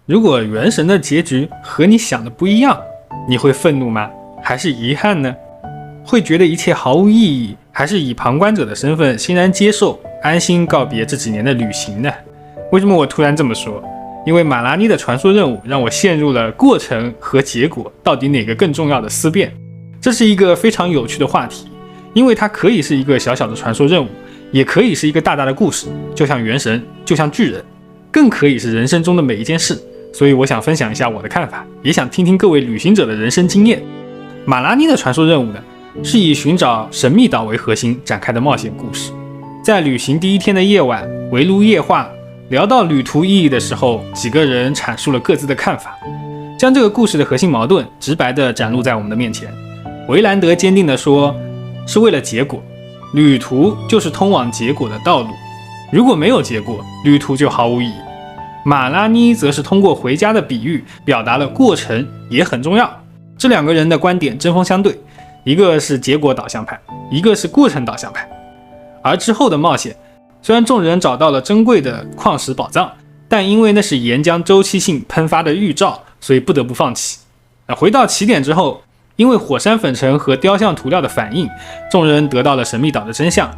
如果原神的结局和你想的不一样，你会愤怒吗？还是遗憾呢？会觉得一切毫无意义，还是以旁观者的身份欣然接受，安心告别这几年的旅行呢？为什么我突然这么说？因为马拉妮的传说任务让我陷入了过程和结果到底哪个更重要的思辨。这是一个非常有趣的话题，因为它可以是一个小小的传说任务，也可以是一个大大的故事，就像原神，就像巨人，更可以是人生中的每一件事。所以我想分享一下我的看法，也想听听各位旅行者的人生经验。马拉妮的传说任务呢，是以寻找神秘岛为核心展开的冒险故事。在旅行第一天的夜晚，围炉夜话，聊到旅途意义的时候，几个人阐述了各自的看法，将这个故事的核心矛盾直白地展露在我们的面前。维兰德坚定地说，是为了结果，旅途就是通往结果的道路，如果没有结果，旅途就毫无意义。马拉妮则是通过回家的比喻表达了过程也很重要。这两个人的观点针锋相对，一个是结果导向派，一个是过程导向派。而之后的冒险，虽然众人找到了珍贵的矿石宝藏，但因为那是岩浆周期性喷发的预兆，所以不得不放弃。回到起点之后，因为火山粉尘和雕像涂料的反应，众人得到了神秘岛的真相。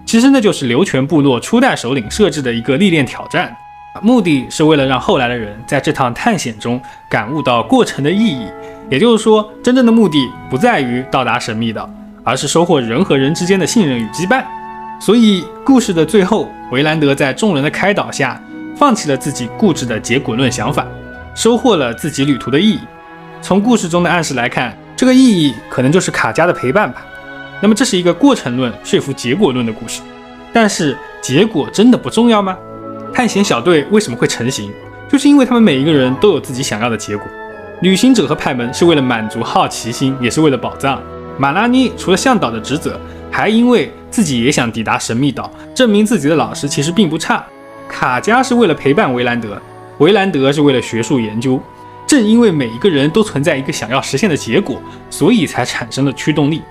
其实那就是流泉部落初代首领设置的一个历练挑战，目的是为了让后来的人在这趟探险中感悟到过程的意义。也就是说，真正的目的不在于到达神秘岛，而是收获人和人之间的信任与羁绊。所以故事的最后，维兰德在众人的开导下，放弃了自己固执的结果论想法，收获了自己旅途的意义。从故事中的暗示来看，这个意义可能就是卡加的陪伴吧。那么这是一个过程论说服结果论的故事，但是结果真的不重要吗？探险小队为什么会成型？就是因为他们每一个人都有自己想要的结果。旅行者和派门是为了满足好奇心，也是为了宝藏。马拉妮除了向导的职责，还因为自己也想抵达神秘岛，证明自己的老师其实并不差。卡加是为了陪伴维兰德，维兰德是为了学术研究。正因为每一个人都存在一个想要实现的结果，所以才产生了驱动力。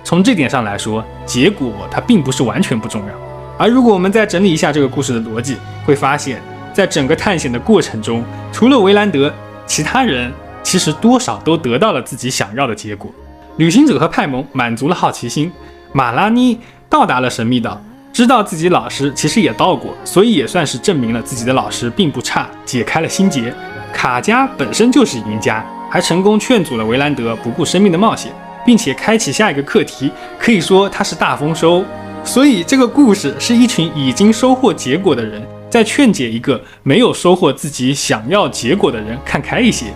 从这点上来说，结果它并不是完全不重要。而如果我们再整理一下这个故事的逻辑，会发现在整个探险的过程中，除了维兰德，其他人其实多少都得到了自己想要的结果。旅行者和派蒙满足了好奇心，马拉妮到达了神秘岛，知道自己老师其实也到过，所以也算是证明了自己的老师并不差，解开了心结。卡加本身就是赢家，还成功劝阻了维兰德不顾生命的冒险，并且开启下一个课题，可以说他是大丰收。所以这个故事是一群已经收获结果的人在劝解一个没有收获自己想要结果的人看开一些。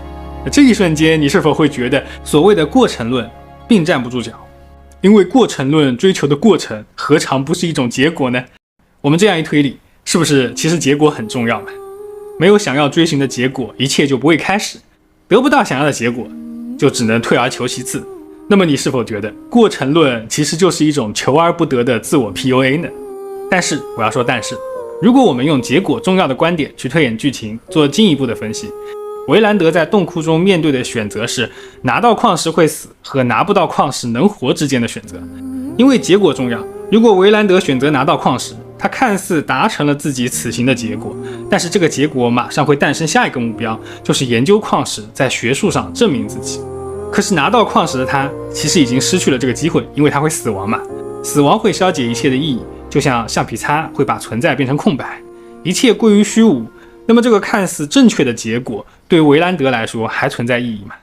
这一瞬间，你是否会觉得所谓的过程论并站不住脚？因为过程论追求的过程何尝不是一种结果呢？我们这样一推理，是不是其实结果很重要嘛？没有想要追寻的结果，一切就不会开始；得不到想要的结果，就只能退而求其次。那么你是否觉得过程论其实就是一种求而不得的自我 PUA 呢？但是我要说但是，如果我们用结果重要的观点去推演剧情，做进一步的分析，维兰德在洞窟中面对的选择是拿到矿石会死和拿不到矿石能活之间的选择。因为结果重要，如果维兰德选择拿到矿石，他看似达成了自己此行的结果，但是这个结果马上会诞生下一个目标，就是研究矿石，在学术上证明自己。可是拿到矿石的他其实已经失去了这个机会，因为他会死亡嘛，死亡会消解一切的意义，就像橡皮擦会把存在变成空白，一切归于虚无。那么这个看似正确的结果对维兰德来说还存在意义吗？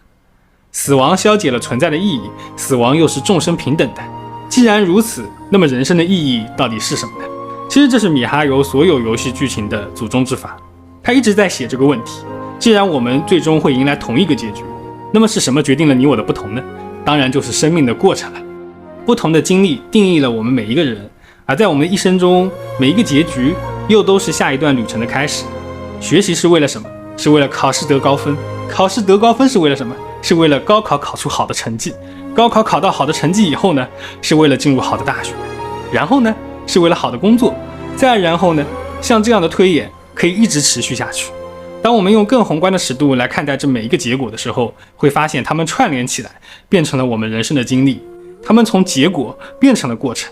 死亡消解了存在的意义，死亡又是众生平等的。既然如此，那么人生的意义到底是什么呢？其实这是米哈游所有游戏剧情的祖宗之法，他一直在写这个问题。既然我们最终会迎来同一个结局，那么是什么决定了你我的不同呢？当然就是生命的过程了。不同的经历定义了我们每一个人，而在我们一生中，每一个结局又都是下一段旅程的开始。学习是为了什么？是为了考试得高分。考试得高分是为了什么？是为了高考考出好的成绩。高考考到好的成绩以后呢，是为了进入好的大学。然后呢，是为了好的工作。再然后呢，像这样的推演可以一直持续下去。当我们用更宏观的尺度来看待这每一个结果的时候，会发现它们串联起来，变成了我们人生的经历。它们从结果变成了过程。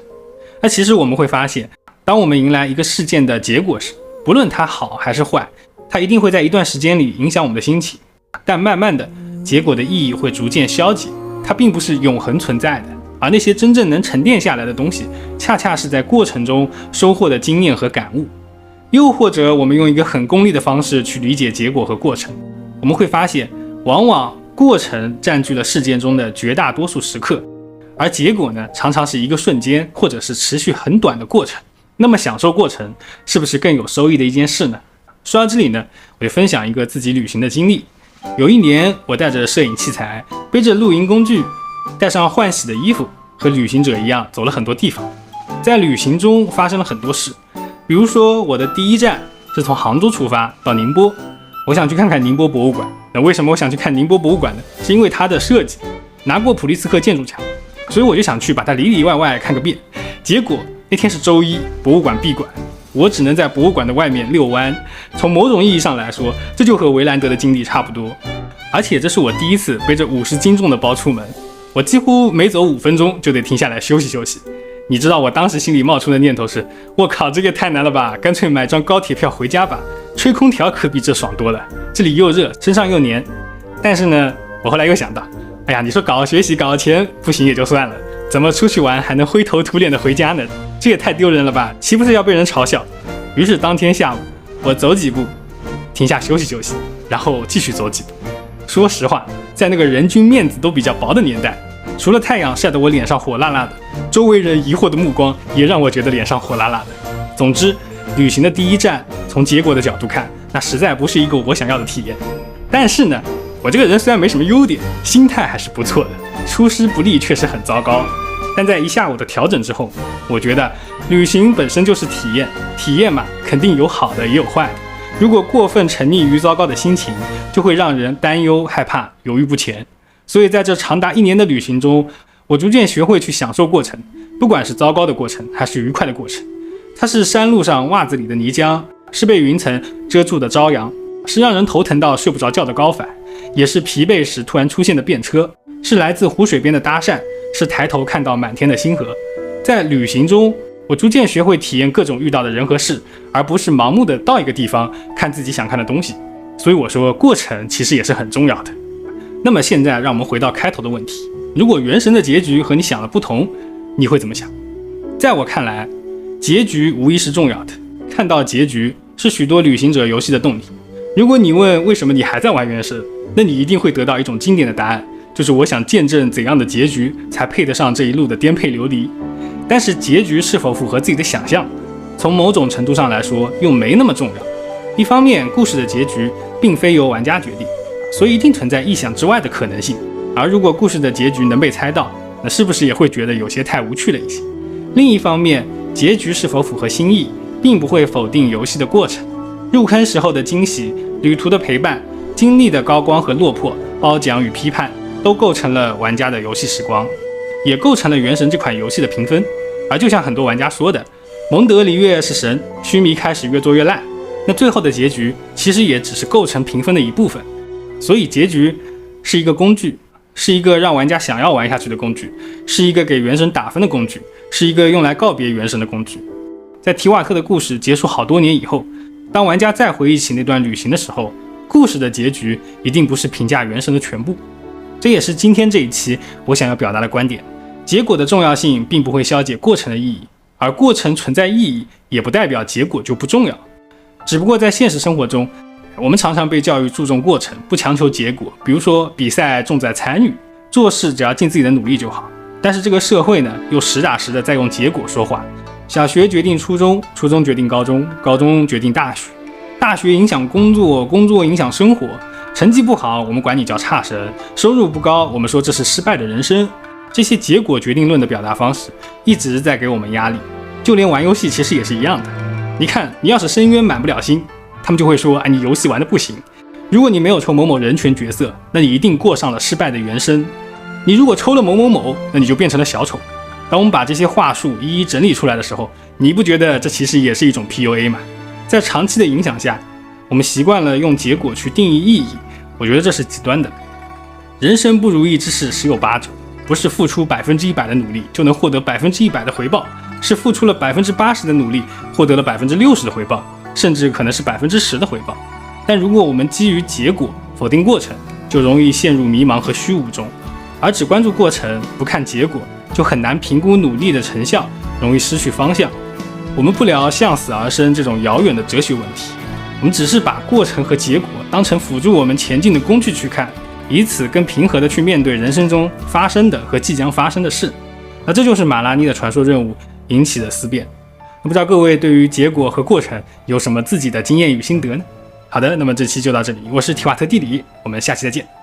那其实我们会发现，当我们迎来一个事件的结果时，不论它好还是坏，它一定会在一段时间里影响我们的心情，但慢慢的，结果的意义会逐渐消极，它并不是永恒存在的。而那些真正能沉淀下来的东西，恰恰是在过程中收获的经验和感悟。又或者我们用一个很功利的方式去理解结果和过程，我们会发现，往往过程占据了事件中的绝大多数时刻，而结果呢，常常是一个瞬间，或者是持续很短的过程。那么享受过程，是不是更有收益的一件事呢？说到这里呢，我就分享一个自己旅行的经历。有一年，我带着摄影器材，背着露营工具，带上换洗的衣服，和旅行者一样走了很多地方。在旅行中发生了很多事，比如说我的第一站是从杭州出发到宁波，我想去看看宁波博物馆。那为什么我想去看宁波博物馆呢？是因为它的设计拿过普利兹克建筑奖，所以我就想去把它里里外外看个遍。结果那天是周一，博物馆闭馆，我只能在博物馆的外面遛弯。从某种意义上来说，这就和维兰德的经历差不多。而且这是我第一次背着50斤重的包出门，我几乎每走5分钟就得停下来休息休息。你知道我当时心里冒出的念头是，我靠，这个太难了吧，干脆买张高铁票回家吧，吹空调可比这爽多了，这里又热，身上又黏。但是呢，我后来又想到，哎呀，你说搞学习搞钱不行也就算了，怎么出去玩还能灰头土脸的回家呢？这也太丢人了吧，岂不是要被人嘲笑？于是当天下午，我走几步，停下休息休息，然后继续走几步。说实话，在那个人均面子都比较薄的年代，除了太阳晒得我脸上火辣辣的，周围人疑惑的目光也让我觉得脸上火辣辣的。总之，旅行的第一站，从结果的角度看，那实在不是一个我想要的体验。但是呢，我这个人虽然没什么优点，心态还是不错的，出师不利确实很糟糕。但在一下午的调整之后，我觉得旅行本身就是体验，体验嘛，肯定有好的也有坏的。如果过分沉溺于糟糕的心情，就会让人担忧、害怕、犹豫不前。所以在这长达1年的旅行中，我逐渐学会去享受过程，不管是糟糕的过程还是愉快的过程。它是山路上袜子里的泥浆，是被云层遮住的朝阳，是让人头疼到睡不着觉的高反，也是疲惫时突然出现的便车，是来自湖水边的搭讪，是抬头看到满天的星河。在旅行中，我逐渐学会体验各种遇到的人和事，而不是盲目的到一个地方看自己想看的东西。所以我说，过程其实也是很重要的。那么现在让我们回到开头的问题，如果原神的结局和你想的不同，你会怎么想？在我看来，结局无疑是重要的，看到结局是许多旅行者游戏的动力。如果你问为什么你还在玩原神，那你一定会得到一种经典的答案，就是我想见证怎样的结局才配得上这一路的颠沛流离。但是结局是否符合自己的想象，从某种程度上来说又没那么重要。一方面，故事的结局并非由玩家决定，所以一定存在意想之外的可能性。而如果故事的结局能被猜到，那是不是也会觉得有些太无趣了一些？另一方面，结局是否符合心意，并不会否定游戏的过程。入坑时候的惊喜，旅途的陪伴，经历的高光和落魄，褒奖与批判，都构成了玩家的游戏时光，也构成了原神这款游戏的评分。而就像很多玩家说的，蒙德里越是神，须弥开始越做越烂，那最后的结局其实也只是构成评分的一部分。所以结局是一个工具，是一个让玩家想要玩下去的工具，是一个给原神打分的工具，是一个用来告别原神的工具。在提瓦特的故事结束好多年以后，当玩家再回忆起那段旅行的时候，故事的结局一定不是评价原神的全部。这也是今天这一期我想要表达的观点。结果的重要性并不会消解过程的意义，而过程存在意义也不代表结果就不重要。只不过在现实生活中，我们常常被教育注重过程，不强求结果。比如说比赛重在参与，做事只要尽自己的努力就好。但是这个社会呢，又实打实的在用结果说话。小学决定初中，初中决定高中，高中决定大学，大学影响工作，工作影响生活。成绩不好，我们管你叫差生；收入不高，我们说这是失败的人生。这些结果决定论的表达方式，一直在给我们压力。就连玩游戏其实也是一样的。你看，你要是深渊满不了心，他们就会说，你游戏玩的不行。如果你没有抽某某人权角色，那你一定过上了失败的原生。你如果抽了某某某，那你就变成了小丑。当我们把这些话术一一整理出来的时候，你不觉得这其实也是一种 PUA 吗？在长期的影响下，我们习惯了用结果去定义意义，我觉得这是极端的。人生不如意之事十有八九，不是付出100%的努力就能获得100%的回报，是付出了80%的努力获得了60%的回报，甚至可能是10%的回报。但如果我们基于结果否定过程，就容易陷入迷茫和虚无中，而只关注过程不看结果，就很难评估努力的成效，容易失去方向。我们不聊向死而生这种遥远的哲学问题，我们只是把过程和结果当成辅助我们前进的工具去看，以此更平和地去面对人生中发生的和即将发生的事。那这就是马拉尼的传说任务引起的思辨。不知道各位对于结果和过程有什么自己的经验与心得呢？好的，那么这期就到这里，我是提瓦特地理，我们下期再见。